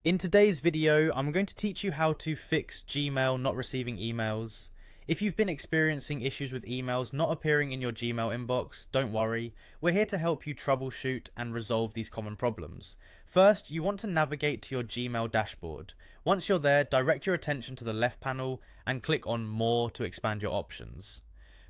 In today's video, I'm going to teach you how to fix Gmail not receiving emails. If you've been experiencing issues with emails not appearing in your Gmail inbox, don't worry. We're here to help you troubleshoot and resolve these common problems. First, you want to navigate to your Gmail dashboard. Once you're there, direct your attention to the left panel and click on More to expand your options.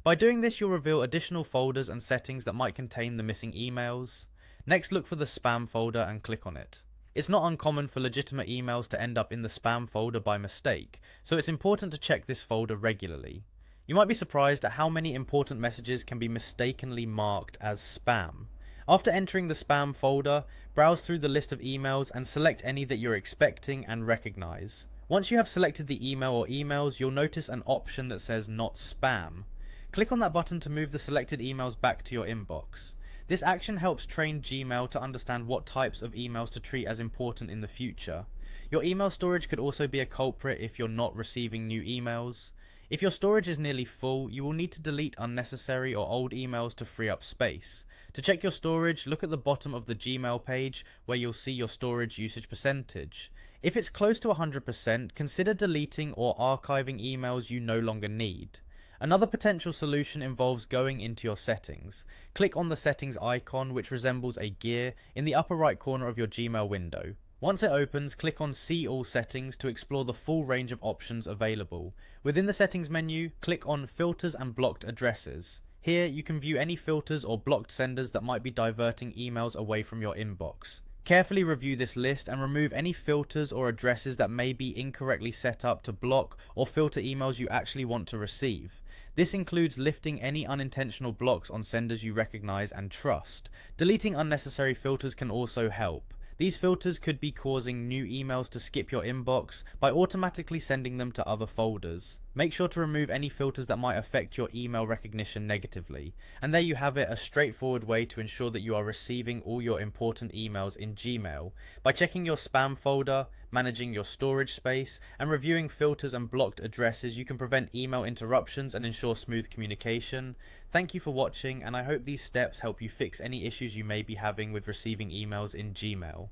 By doing this, you'll reveal additional folders and settings that might contain the missing emails. Next, look for the spam folder and click on it. It's not uncommon for legitimate emails to end up in the spam folder by mistake, so it's important to check this folder regularly. You might be surprised at how many important messages can be mistakenly marked as spam. After entering the spam folder, browse through the list of emails and select any that you're expecting and recognize. Once you have selected the email or emails, you'll notice an option that says Not Spam. Click on that button to move the selected emails back to your inbox. This action helps train Gmail to understand what types of emails to treat as important in the future. Your email storage could also be a culprit if you're not receiving new emails. If your storage is nearly full, you will need to delete unnecessary or old emails to free up space. To check your storage, look at the bottom of the Gmail page where you'll see your storage usage percentage. If it's close to 100%, consider deleting or archiving emails you no longer need. Another potential solution involves going into your settings. Click on the settings icon, which resembles a gear, in the upper right corner of your Gmail window. Once it opens, click on See All Settings to explore the full range of options available. Within the settings menu, click on Filters and Blocked Addresses. Here, you can view any filters or blocked senders that might be diverting emails away from your inbox. Carefully review this list and remove any filters or addresses that may be incorrectly set up to block or filter emails you actually want to receive. This includes lifting any unintentional blocks on senders you recognize and trust. Deleting unnecessary filters can also help. These filters could be causing new emails to skip your inbox by automatically sending them to other folders. Make sure to remove any filters that might affect your email recognition negatively. And there you have it, a straightforward way to ensure that you are receiving all your important emails in Gmail. By checking your spam folder, managing your storage space, and reviewing filters and blocked addresses, you can prevent email interruptions and ensure smooth communication. Thank you for watching, and I hope these steps help you fix any issues you may be having with receiving emails in Gmail.